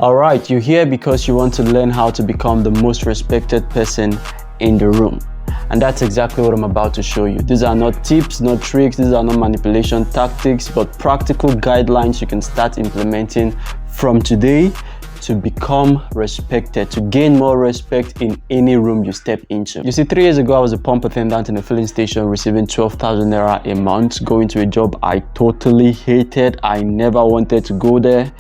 Alright, you're here because you want to learn how to become the most respected person in the room. And that's exactly what I'm about to show you. These are not tips, not tricks, these are not manipulation tactics, but practical guidelines you can start implementing from today to become respected, to gain more respect in any room you step into. You see, 3 years ago, I was a pump attendant in a filling station receiving 12,000 naira a month, going to a job I totally hated. I never wanted to go there,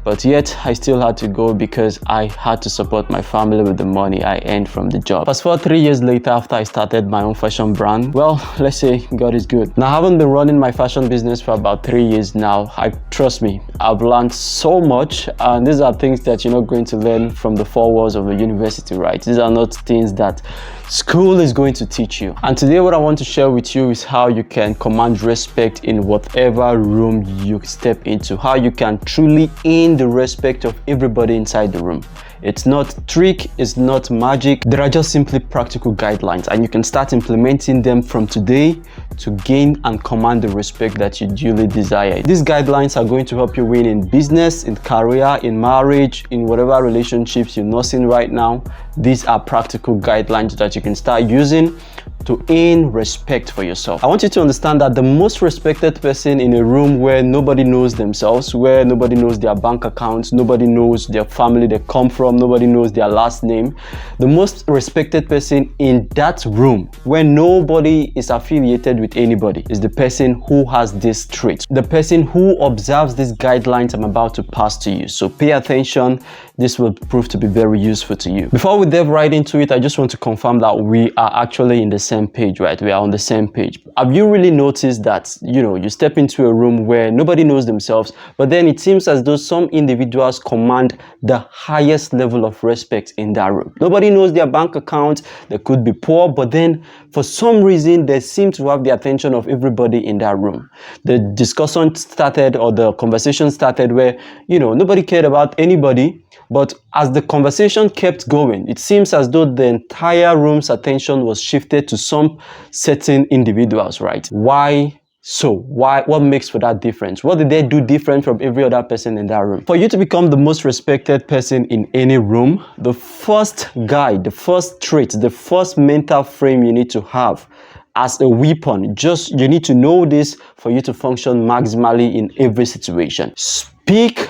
but yet I still had to go because I had to support my family with the money I earned from the job. Fast forward 3 years later, after I started my own fashion brand, well, let's say God is good. Now, I haven't been running my fashion business for about 3 years now. Trust me, I've learned so much, and these are things that you're not going to learn from the four walls of a university, right? These are not things that school is going to teach you. And today what I want to share with you is how you can command respect in whatever room you step into, how you can truly earn the respect of everybody inside the room. It's not trick, it's not magic. There are just simply practical guidelines, and you can start implementing them from today to gain and command the respect that you duly desire. These guidelines are going to help you win in business, in career, in marriage, in whatever relationships you're nursing right now. These are practical guidelines that you can start using to earn respect for yourself. I want you to understand that the most respected person in a room where nobody knows themselves, where nobody knows their bank accounts, nobody knows their family they come from, nobody knows their last name, the most respected person in that room where nobody is affiliated with anybody is the person who has this trait, the person who observes these guidelines I'm about to pass to you. So pay attention. This will prove to be very useful to you. Before we dive right into it, I just want to confirm that we are actually in the same page, right? We are on the same page. Have you really noticed that, you step into a room where nobody knows themselves, but then it seems as though some individuals command the highest level of respect in that room. Nobody knows their bank account. They could be poor, but then for some reason, they seem to have the attention of everybody in that room. The discussion started, or the conversation started where, nobody cared about anybody. But as the conversation kept going, it seems as though the entire room's attention was shifted to some certain individuals, right? Why so? What makes for that difference? What did they do different from every other person in that room? For you to become the most respected person in any room, the first guide, the first trait, the first mental frame you need to have as a weapon, you need to know this for you to function maximally in every situation. Speak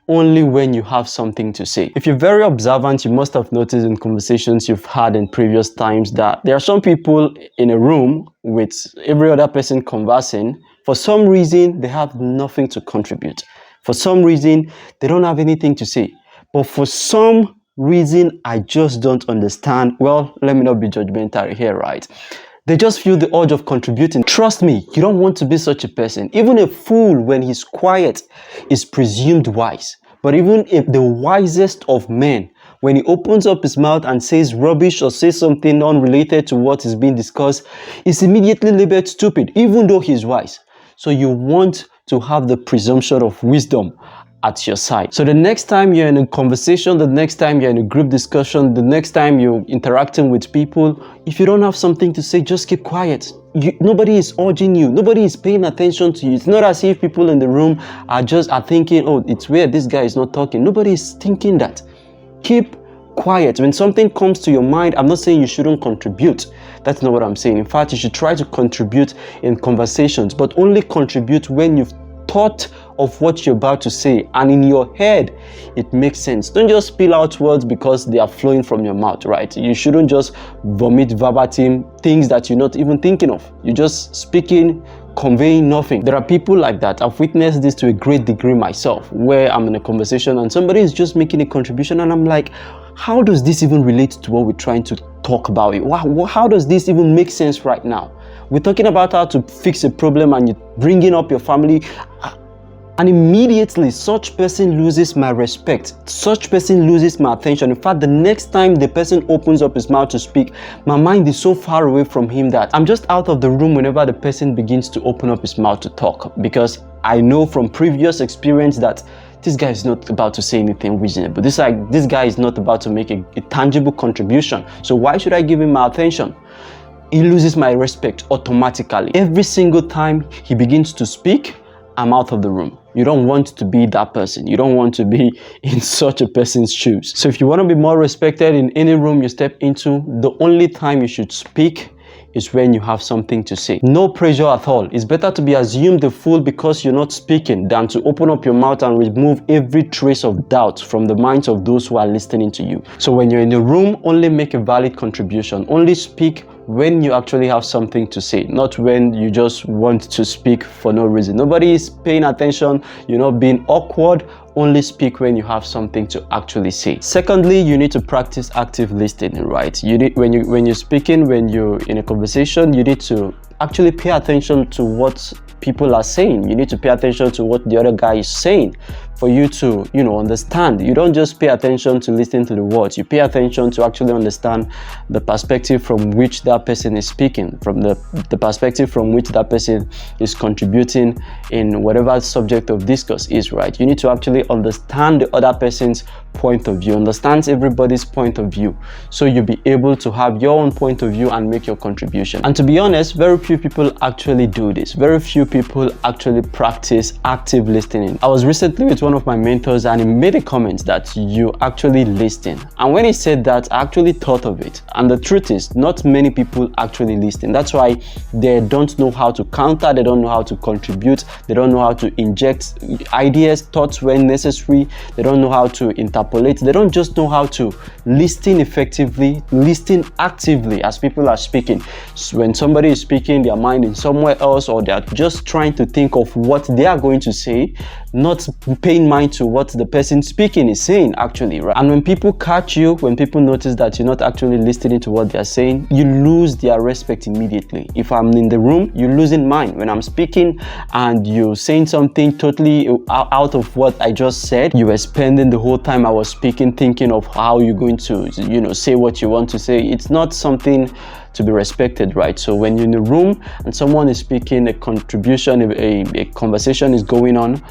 only when you have something to say. If you're very observant, you must have noticed in conversations you've had in previous times that there are some people in a room with every other person conversing. For some reason, they have nothing to contribute. For some reason, they don't have anything to say. But for some reason, I just don't understand. Well, let me not be judgmental here, right? They just feel the urge of contributing. Trust me, you don't want to be such a person. Even a fool, when he's quiet, is presumed wise. But even if the wisest of men, when he opens up his mouth and says rubbish or says something unrelated to what is being discussed, is immediately labeled stupid, even though he's wise. So you want to have the presumption of wisdom at your side. So the next time you're in a conversation, the next time you're in a group discussion, the next time you're interacting with people, if you don't have something to say, just keep quiet. Nobody is urging you. Nobody is paying attention to you. It's not as if people in the room are thinking, oh, it's weird, this guy is not talking. Nobody is thinking that. Keep quiet. When something comes to your mind, I'm not saying you shouldn't contribute. That's not what I'm saying. In fact, you should try to contribute in conversations, but only contribute when you've thought of what you're about to say, and in your head it makes sense. Don't just spill out words because they are flowing from your mouth, right? You shouldn't just vomit verbatim things that you're not even thinking of. You're just speaking, conveying nothing. There are people like that. I've witnessed this to a great degree myself, where I'm in a conversation and somebody is just making a contribution and I'm like, how does this even relate to what we're trying to talk about? How does this even make sense right now? We're talking about how to fix a problem and you're bringing up your family, and immediately such person loses my respect. Such person loses my attention. In fact, the next time the person opens up his mouth to speak, my mind is so far away from him that I'm just out of the room whenever the person begins to open up his mouth to talk, because I know from previous experience that this guy is not about to say anything reasonable. This guy is not about to make a tangible contribution. So why should I give him my attention? He loses my respect automatically. Every single time he begins to speak, I'm out of the room. You don't want to be that person. You don't want to be in such a person's shoes. So if you want to be more respected in any room you step into, the only time you should speak is when you have something to say. No pressure at all. It's better to be assumed a fool because you're not speaking than to open up your mouth and remove every trace of doubt from the minds of those who are listening to you. So when you're in a room, only make a valid contribution. Only speak when you actually have something to say, not when you just want to speak for no reason. Nobody is paying attention. You're not being awkward. Only speak when you have something to actually say. Secondly, you need to practice active listening, right? You need, when you're speaking, when you're in a conversation, you need to actually pay attention to what people are saying. You need to pay attention to what the other guy is saying for you to, understand. You don't just pay attention to listen to the words. You pay attention to actually understand the perspective from which that person is speaking, from the perspective from which that person is contributing in whatever subject of discourse is, right? You need to actually understand the other person's point of view, understand everybody's point of view, so you'll be able to have your own point of view and make your contribution. And to be honest, very few people actually do this. Very few people actually practice active listening. I was recently with one of my mentors and he made a comment that you actually listen. And when he said that, I actually thought of it. And the truth is, not many people actually listen. That's why they don't know how to counter, they don't know how to contribute, they don't know how to inject ideas, thoughts when necessary, they don't know how to interpolate, they don't just know how to listen effectively, listen actively as people are speaking. So when somebody is speaking, their mind is somewhere else, or they're just trying to think of what they are going to say, not paying mind to what the person speaking is saying actually, right? And when people catch you, when people notice that you're not actually listening to what they're saying, you lose their respect immediately. If I'm in the room, you're losing mine. When I'm speaking and you're saying something totally out of what I just said, you were spending the whole time I was speaking thinking of how you're going to, say what you want to say. It's not something to be respected, right? So when you're in a room and someone is speaking, a contribution, a conversation is going on,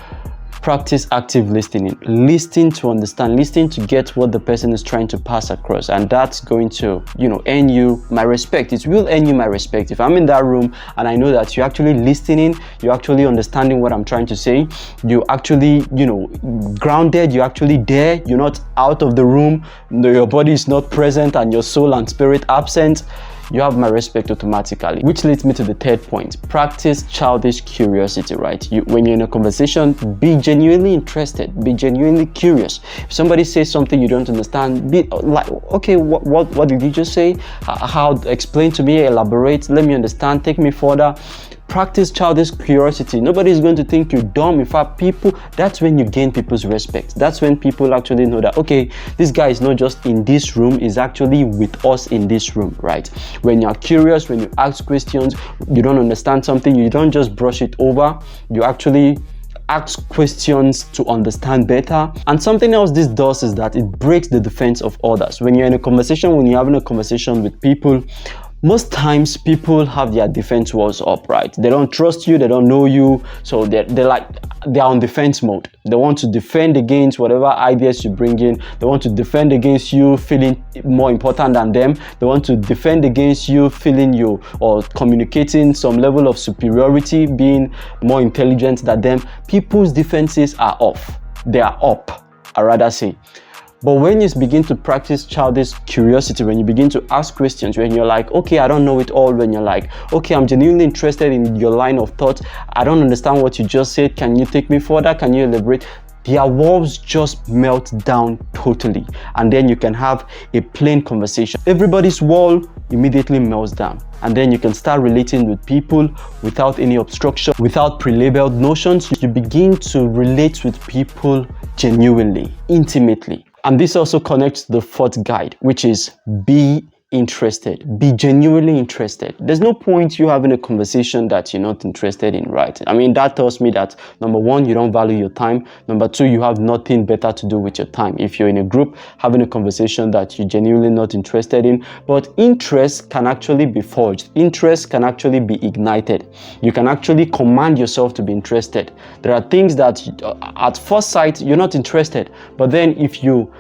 practice active listening. Listen to understand, listen to get what the person is trying to pass across, and that's going to, earn you my respect. It will earn you my respect. If I'm in that room and I know that you're actually listening, you're actually understanding what I'm trying to say, you actually, grounded, you're actually there, you're not out of the room, your body is not present and your soul and spirit absent, you have my respect automatically. Which leads me to the third point. Practice childish curiosity, right? When you're in a conversation, be genuinely interested, be genuinely curious. If somebody says something you don't understand, be like, okay, what did you just say? How? Explain to me, elaborate, let me understand, take me further. Practice childish curiosity. Nobody is going to think you're dumb. In fact, that's when you gain people's respect. That's when people actually know that, okay, this guy is not just in this room, he's actually with us in this room, right? When you're curious, when you ask questions, you don't understand something, you don't just brush it over, you actually ask questions to understand better. And something else this does is that it breaks the defense of others. When you're in a conversation, when you're having a conversation with people, most times people have their defense walls up, right? They don't trust you, they don't know you, so they're on defense mode. They want to defend against whatever ideas you bring in. They want to defend against you feeling more important than them. They want to defend against you feeling you or communicating some level of superiority, being more intelligent than them. People's defenses are off. They are up, I rather say. But when you begin to practice childish curiosity, when you begin to ask questions, when you're like, okay, I don't know it all, when you're like, okay, I'm genuinely interested in your line of thought, I don't understand what you just said, can you take me further, can you elaborate? Their walls just melt down totally, and then you can have a plain conversation. Everybody's wall immediately melts down, and then you can start relating with people without any obstruction, without pre-labeled notions. You begin to relate with people genuinely, intimately. And this also connects to the fourth guide, which is be interested. Be genuinely interested. There's no point you having a conversation that you're not interested in, right? I mean, that tells me that number one, you don't value your time. Number two, you have nothing better to do with your time. If you're in a group having a conversation that you're genuinely not interested in, but interest can actually be forged. Interest can actually be ignited. You can actually command yourself to be interested. There are things that at first sight, you're not interested, but then if you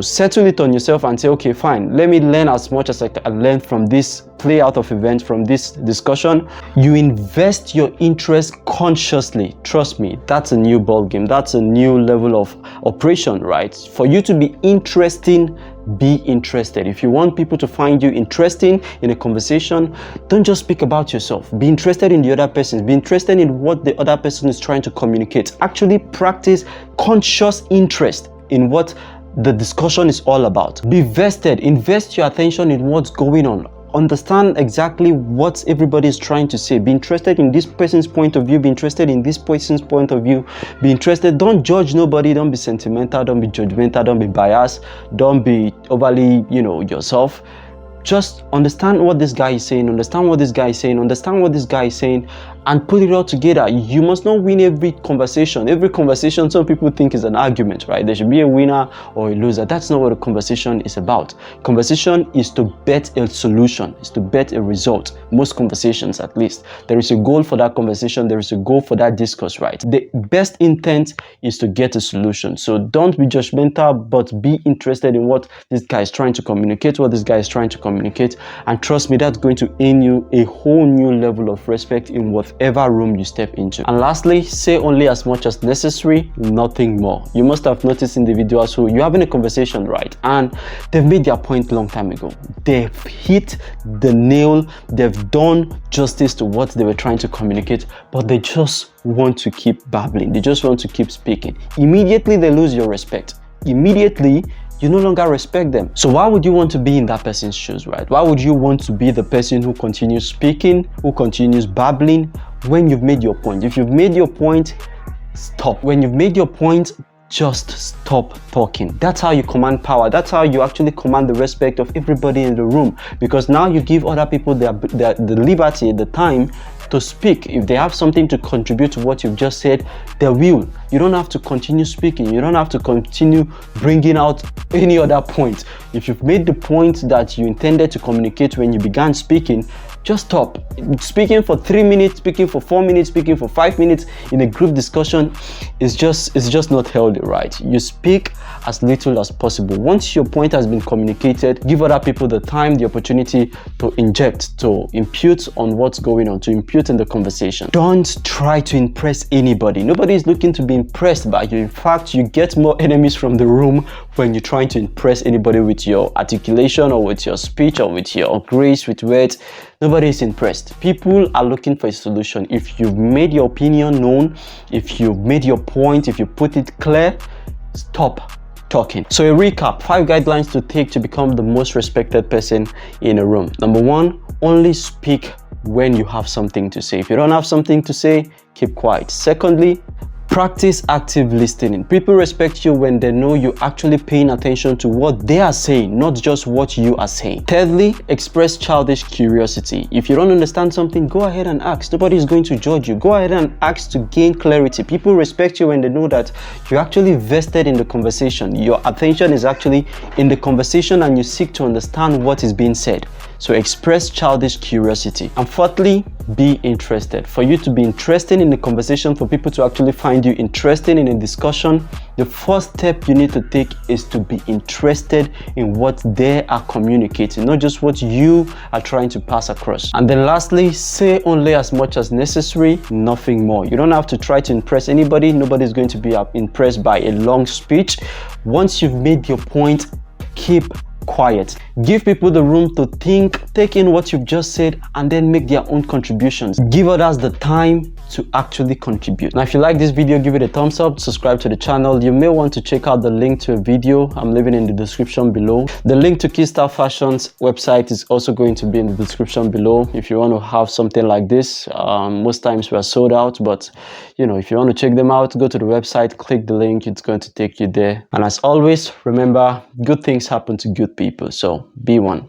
settle it on yourself and say, okay, fine, let me learn as much as I can learn from this play out of event, from this discussion. You invest your interest consciously. Trust me, that's a new ball game. That's a new level of operation, right? For you to be interesting, be interested. If you want people to find you interesting in a conversation, don't just speak about yourself. Be interested in the other person. Be interested in what the other person is trying to communicate. Actually practice conscious interest in what the discussion is all about. Be vested. Invest your attention in what's going on. Understand exactly what everybody is trying to say. Be interested in this person's point of view. Be interested in this person's point of view. Be interested. Don't judge nobody. Don't be sentimental. Don't be judgmental. Don't be biased. Don't be overly, yourself. Just understand what this guy is saying. Understand what this guy is saying. Understand what this guy is saying, and put it all together. You must not win every conversation. Every conversation, some people think, is an argument, right? There should be a winner or a loser. That's not what a conversation is about. Conversation is to bet a solution, is to bet a result. Most conversations, at least. There is a goal for that conversation. There is a goal for that discourse, right? The best intent is to get a solution. So don't be judgmental, but be interested in what this guy is trying to communicate, what this guy is trying to communicate. And trust me, that's going to earn you a whole new level of respect in whatever room you step into. And lastly, say only as much as necessary, nothing more. You must have noticed individuals who you're having a conversation, right, and they've made their point long time ago. They've hit the nail. They've done justice to what they were trying to communicate, but they just want to keep babbling. They just want to keep speaking. Immediately they lose your respect. Immediately you no longer respect them. So why would you want to be in that person's shoes, right? Why would you want to be the person who continues speaking, who continues babbling when you've made your point? If you've made your point, stop. When you've made your point, just stop talking. That's how you command power. That's how you actually command the respect of everybody in the room, because now you give other people the liberty, the time to speak. If they have something to contribute to what you've just said, they will. You don't have to continue speaking. You don't have to continue bringing out any other point. If you've made the point that you intended to communicate when you began speaking, just stop. Speaking for 3 minutes, speaking for 4 minutes, speaking for 5 minutes in a group discussion is just not healthy, right? You speak as little as possible. Once your point has been communicated, give other people the time, the opportunity to inject, to impute on what's going on, to impute in the conversation. Don't try to impress anybody. Nobody is looking to be impressed by you. In fact, you get more enemies from the room when you're trying to impress anybody with your articulation or with your speech or with your grace, with words. Nobody is impressed. People are looking for a solution. If you've made your opinion known, if you've made your point, if you put it clear, stop talking. So a recap, 5 guidelines to take to become the most respected person in a room. Number 1, only speak when you have something to say. If you don't have something to say, keep quiet. Secondly, practice active listening. People respect you when they know you're actually paying attention to what they are saying, not just what you are saying. Thirdly, express childish curiosity. If you don't understand something, go ahead and ask. Nobody is going to judge you. Go ahead and ask to gain clarity. People respect you when they know that you're actually vested in the conversation. Your attention is actually in the conversation and you seek to understand what is being said. So express childish curiosity. And fourthly, be interested. For you to be interested in the conversation, for people to actually find you interested in a discussion, the first step you need to take is to be interested in what they are communicating, not just what you are trying to pass across. And then lastly, say only as much as necessary, nothing more. You don't have to try to impress anybody. Nobody's going to be impressed by a long speech. Once you've made your point, keep quiet. Give people the room to think, take in what you've just said, and then make their own contributions. Give others the time to actually contribute. Now, if you like this video, give it a thumbs up, subscribe to the channel. You may want to check out the link to a video I'm leaving in the description below. The link to Keystyle Fashion's website is also going to be in the description below. If you want to have something like this, most times we are sold out, but if you want to check them out, go to the website, click the link, it's going to take you there. And as always, remember, good things happen to good people, so be one.